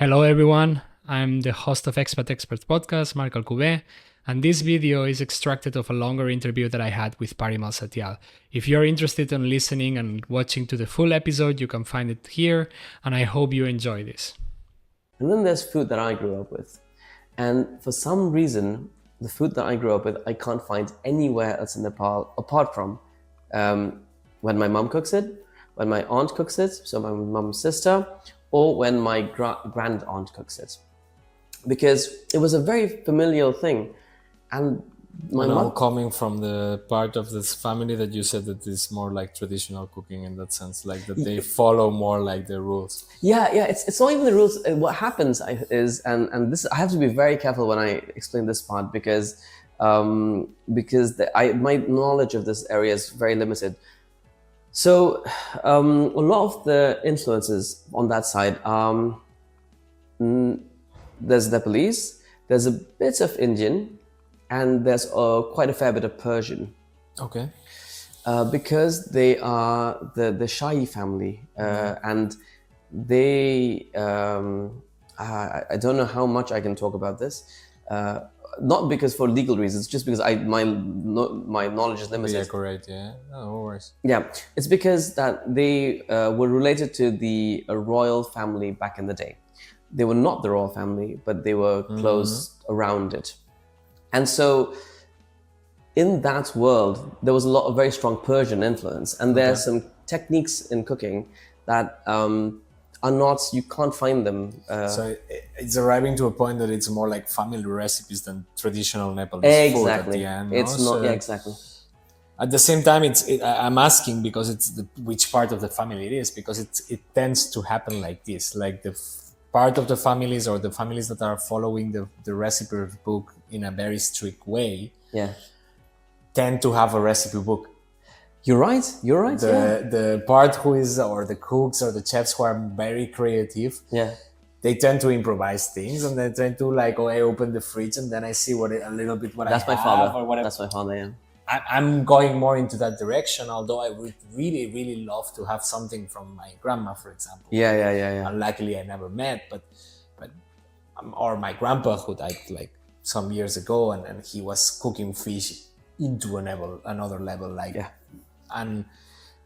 Hello everyone, I'm the host of EXPAT Experts podcast, Marc Alcubé, and this video is extracted of a longer interview that I had with Parimal Satyal. If you're interested in listening and watching to the full episode, you can find it here, and I hope you enjoy this. And then there's food that I grew up with. And for some reason, the food that I grew up with, I can't find anywhere else in Nepal, apart from when my mom cooks it, when my aunt cooks it, so my mom's sister, or when my grand aunt cooks it. Because it was a very familial thing. And my now mom... coming from the part of this family that you said that is more like traditional cooking in that sense, like that they follow more like the rules. Yeah, it's not even the rules. What happens is, and this, I have to be very careful when I explain this part because my knowledge of this area is very limited. So a lot of the influences on that side, there's Nepalese, there's a bit of Indian, and there's quite a fair bit of Persian. Okay. Because they are the Shahi family, and they, I don't know how much I can talk about this, not because for legal reasons, just because my knowledge is limited. Yeah, correct. Yeah, no worries. Yeah, it's because that they were related to the royal family back in the day. They were not the royal family, but they were close around it. And so in that world, there was a lot of very strong Persian influence. And there are some techniques in cooking that are not, you can't find them. So it's arriving to a point that it's more like family recipes than traditional Nepalese food at the end. It's no? not, yeah, exactly. At the same time, I'm asking because it's which part of the family it is, because it tends to happen like this, like the part of the families or the families that are following the recipe book in a very strict way, tend to have a recipe book. You're right. The part who is, or the cooks or the chefs who are very creative, they tend to improvise things, and they tend to like, I open the fridge and then I see a little bit what That's I my have father. or whatever. That's my father, yeah. I'm going more into that direction, although I would really, really love to have something from my grandma, for example. Yeah. Unluckily, I never met, but or my grandpa who died like some years ago, and he was cooking fish into another level, and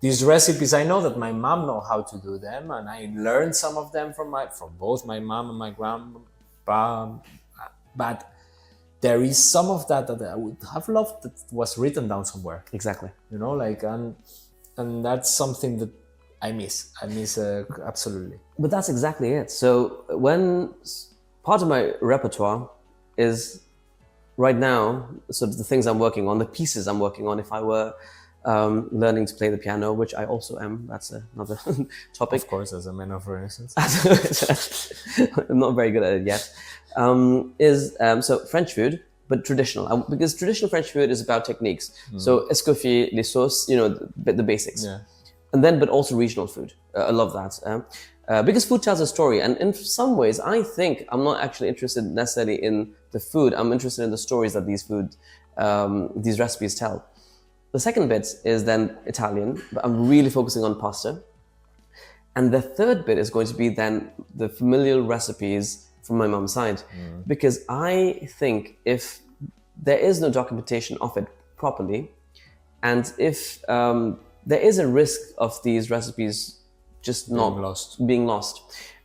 these recipes, I know that my mom know how to do them, and I learned some of them from both my mom and my grandpa, but there is some of that I would have loved that was written down somewhere. Exactly. And that's something that I miss. Absolutely. But that's exactly it. So when part of my repertoire is right now, sort of the things I'm working on, the pieces I'm working on, if I were learning to play the piano, which I also am, that's another topic. Of course, as a man of Renaissance. I'm not very good at it yet. So French food, but traditional, because traditional French food is about techniques. So escoffier, les sauces, the basics. Yeah. And then, but also regional food. I love that. Because food tells a story. And in some ways, I think I'm not actually interested necessarily in the food. I'm interested in the stories that these recipes tell. The second bit is then Italian, but I'm really focusing on pasta. And the third bit is going to be then the familial recipes from my mom's side. Because I think if there is no documentation of it properly, and if there is a risk of these recipes just being lost.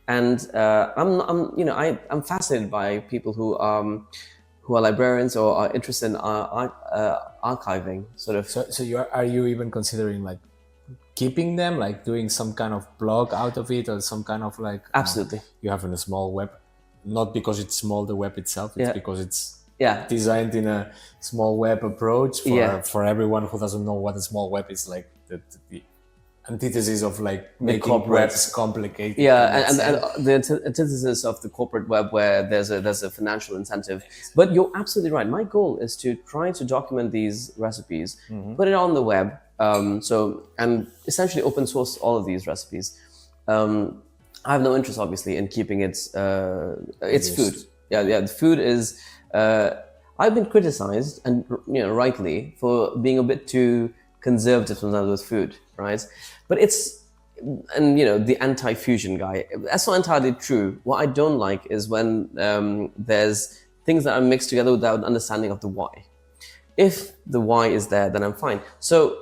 And I'm fascinated by people who are librarians or are interested in archiving, sort of. So are you even considering like keeping them, like doing some kind of blog out of it, or some kind of like? Absolutely. You have in a small web, not because it's small, the web itself, it's because it's designed in a small web approach for everyone who doesn't know what a small web is, like the antithesis of like making webs complicated. And the antithesis of the corporate web, where there's a financial incentive. But you're absolutely right. My goal is to try to document these recipes, put it on the web, and essentially open source all of these recipes. I have no interest, obviously, in keeping its food. The food is. I've been criticized, and rightly, for being a bit too conservative sometimes with food, right? But and the anti-fusion guy. That's not entirely true. What I don't like is when there's things that are mixed together without an understanding of the why. If the why is there, then I'm fine. So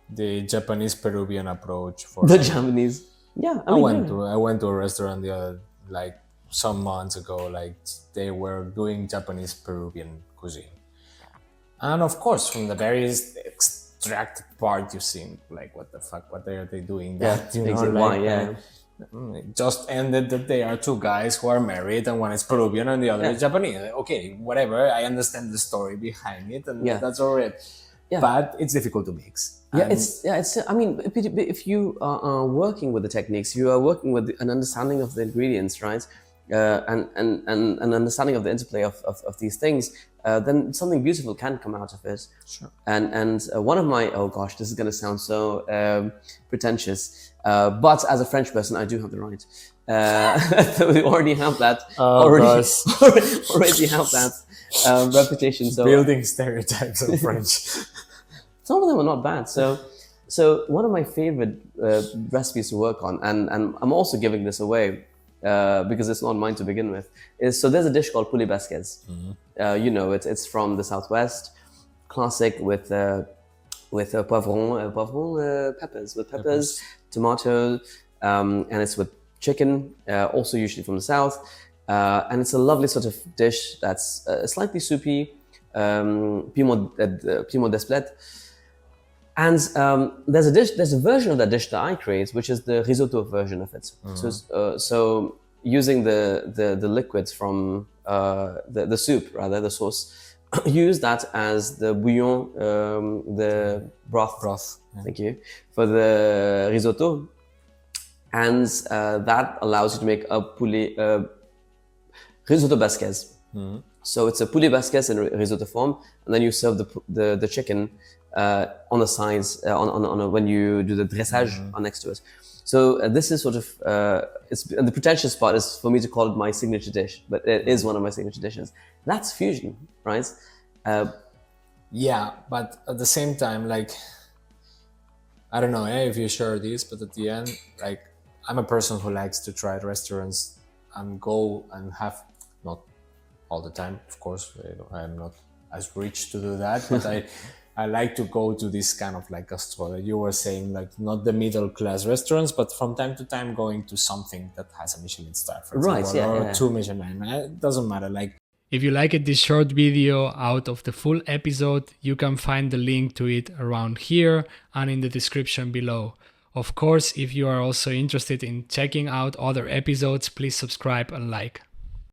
the Japanese Peruvian approach for the Japanese, yeah. I went to a restaurant like some months ago. Like they were doing Japanese Peruvian cuisine, and of course, from the very extracted part, you think like, what the fuck? What are they doing? That it just ended that they are two guys who are married, and one is Peruvian and the other is Japanese. Okay, whatever. I understand the story behind it, and that's all right. Yeah. But it's difficult to mix. I mean, if you are working with the techniques, you are working with an understanding of the ingredients, right? And an understanding of the interplay of these things, then something beautiful can come out of it. Sure. And one of my, oh gosh, this is going to sound so pretentious, but as a French person, I do have the right. We already have that. Already have that reputation. So building stereotypes of French. Some of them are not bad. So one of my favorite recipes to work on, and I'm also giving this away because it's not mine to begin with, is, so there's a dish called poulet basquez. Mm-hmm. It's from the southwest, classic with poivron peppers, tomato, and it's with chicken, also usually from the south, and it's a lovely sort of dish that's slightly soupy, piment d'Espelette. And there's a version of that dish that I create, which is the risotto version of it. Mm-hmm. So using the liquids from the soup, rather the sauce, use that as the bouillon, the broth. Yeah. Thank you for the risotto, and that allows you to make a poulet risotto basquez. Mm-hmm. So it's a poulet basquez in risotto form, and then you serve the chicken on the sides when you do the dressage next to it. So this is sort of the pretentious part is for me to call it my signature dish, but it is one of my signature dishes. That's fusion, right? Yeah, but at the same time, like, I don't know if you share this, but at the end, like, I'm a person who likes to try restaurants and go and have, not all the time, of course, I'm not as rich to do that, but I like to go to this kind of like gastro that you were saying, like not the middle class restaurants, but from time to time going to something that has a Michelin star, for example, or 2 Michelin. It doesn't matter. Like, if you liked this short video out of the full episode, you can find the link to it around here and in the description below. Of course, if you are also interested in checking out other episodes, please subscribe and like.